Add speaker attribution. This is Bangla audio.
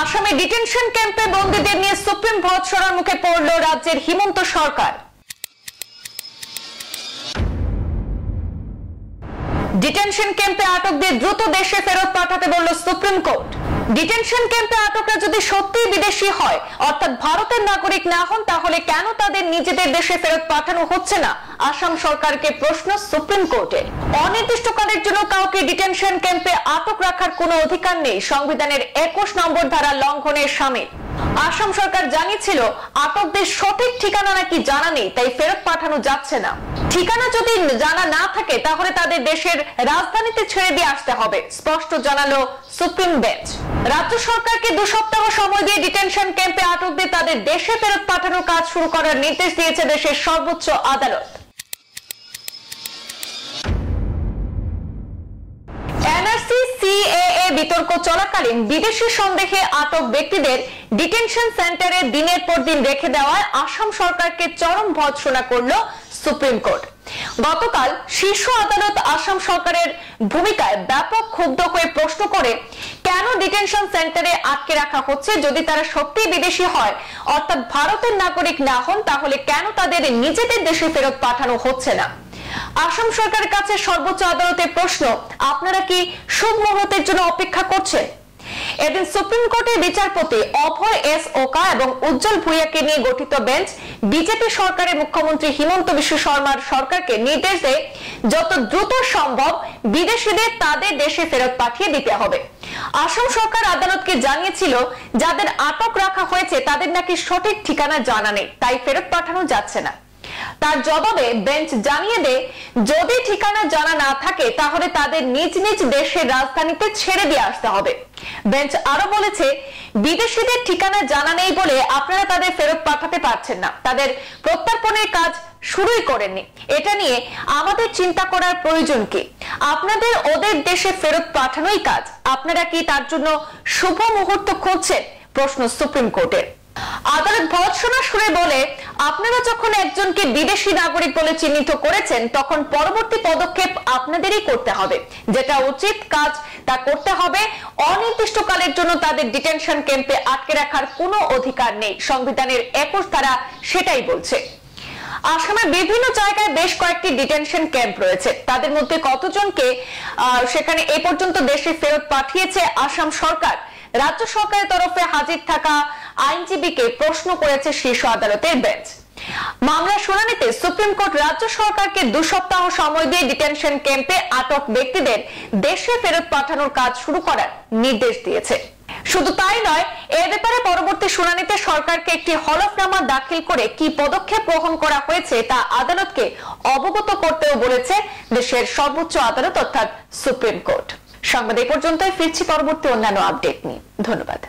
Speaker 1: আসামে ডিটেনশন ক্যাম্পে বন্দীদের নিয়ে সুপ্রিম ভৎসনার মুখে পড়ল রাজ্যের হিমন্ত সরকার। ডিটেনশন ক্যাম্পে আটকদের দ্রুত দেশে ফেরত পাঠাতে বলল সুপ্রিম কোর্ট। ডিটেনশন ক্যাম্পে আটকরা যদি সত্যিই বিদেশি হয়, অর্থাৎ ভারতের নাগরিক না হন, তাহলে কেন তাদের নিজেদের দেশে ফেরত পাঠানো হচ্ছে না? আসাম সরকারকে প্রশ্ন সুপ্রিম কোর্টের। অনির্দিষ্টকালের জন্য কাউকে ডিটেনশন ক্যাম্পে আটক রাখার কোনো অধিকার নেই, সংবিধানের 21 নম্বর ধারা লঙ্ঘনের শামিল। আসাম সরকার জানিয়েছিল আটকদের সঠিক ঠিকানা নাকি জানা নেই, তাই ফেরত পাঠানো যাচ্ছে না। ঠিকানা যদি জানা না থাকে তাহলে তাদের দেশের রাজধানীতে ছেড়ে দিয়ে আসতে হবে, স্পষ্ট জানালো সুপ্রিম বেঞ্চ। রাজ্য সরকারকে 2 সপ্তাহ সময় দিয়ে ডিটেনশন ক্যাম্পে আটকদের তাদের দেশে ফেরত পাঠানোর কাজ শুরু করার নির্দেশ দিয়েছে দেশের সর্বোচ্চ আদালত। এনআরসি সিএএ বিতর্ক চলাকালীন বিদেশি সন্দেহে আটক ব্যক্তিদের ডিটেনশন সেন্টারে দিনের পর দিন রেখে দেওয়ায় আসাম সরকারকে চরম ভৎসনা করল সুপ্রিম কোর্ট। গতকাল শীর্ষ আদালত আসাম সরকারের ভূমিকায় ব্যাপক ক্ষুব্ধ হয়ে প্রশ্ন করে, কেন ডিটেনশন সেন্টারে আটকে রাখা হচ্ছে? যদি তারা সত্যি বিদেশি হয়, অর্থাৎ ভারতের নাগরিক না হন, তাহলে কেন তাদের নিজেদের দেশে ফেরত পাঠানো হচ্ছে না? আসাম সরকারের কাছে সর্বোচ্চ আদালতের প্রশ্ন, আপনারা কি শুভ মুহূর্তের জন্য অপেক্ষা করছেন? এদিন সুপ্রিম কোর্টের বিচারপতি অভয় এস ওকা এবং উজ্জ্বল ভূঁইয়াকে নিয়ে গঠিত বেঞ্চ বিজেপি সরকারের মুখ্যমন্ত্রী হিমন্ত বিশ্ব শর্মার সরকারকে নির্দেশ দেয় যত দ্রুত সম্ভব বিদেশিদের তাদের দেশে ফেরত পাঠিয়ে দিতে হবে। আসাম সরকার আদালতকে জানিয়েছিল যাদের আটক রাখা হয়েছে তাদের নাকি সঠিক ঠিকানা জানা নেই, তাই ফেরত পাঠানো যাচ্ছে না। তার জবাবে বেঞ্চ জানিয়ে দেয়, যদি ঠিকানা জানা না থাকে তাহলে তাদের নিজ নিজ দেশের রাজধানীতে ছেড়ে দিয়ে আসতে হবে। বেঞ্চ আরো বলেছে, বিদেশিদের ঠিকানা জানা নেই বলে আপনারা তাদের ফেরত পাঠাতে পারছেন না, তাদের প্রত্যর্পণের কাজ শুরুই করেননি, এটা নিয়ে আমাদের চিন্তা করার প্রয়োজন কি? আপনাদের ওদের দেশে ফেরত পাঠানোই কাজ, আপনারা কি তার জন্য শুভ মুহূর্ত খুঁজছেন? প্রশ্ন সুপ্রিম কোর্টের। আদালত ভৎসনা সুরে বলে, আপনারা যখন একজনকে বিদেশি নাগরিক বলে চিহ্নিত করেছেন তখন পরবর্তী পদক্ষেপ আপনাদেরই করতে হবে, যেটা উচিত কাজ তা করতে হবে। অনির্দিষ্টকালের জন্য তাদের ডিটেনশন ক্যাম্পে আটকে রাখার কোনো অধিকার নেই, সংবিধানের 21 ধারা সেটাই বলছে। আসামের বিভিন্ন জায়গায় বেশ কয়েকটি ডিটেনশন ক্যাম্প রয়েছে, তাদের মধ্যে কতজনকে সেখানে এ পর্যন্ত দেশে ফেরত পাঠিয়েছে আসাম সরকার? রাজ্য সরকারের তরফে হাজির থাকা আইনজীবীকে প্রশ্ন করেছে শীর্ষ আদালতের বেঞ্চ। মামলা শুনানিতে সুপ্রিম কোর্ট রাজ্য সরকারকে 2 সপ্তাহ সময় দিয়ে ডিটেনশন ক্যাম্পে আটক ব্যক্তিদের দেশে ফেরত পাঠানোর কাজ শুরু করার নির্দেশ দিয়েছে। শুধু তাই নয়, এ ব্যাপারে পরবর্তী শুনানিতে সরকারকে একটি হলফনামা দাখিল করে কি পদক্ষেপ গ্রহণ করা হয়েছে তা আদালতকে অবগত করতেও বলেছে দেশের সর্বোচ্চ আদালত অর্থাৎ সুপ্রিম কোর্ট। সংবাদ এই পর্যন্তই, ফিরছি পরবর্তী অন্যান্য আপডেট নিয়ে। ধন্যবাদ।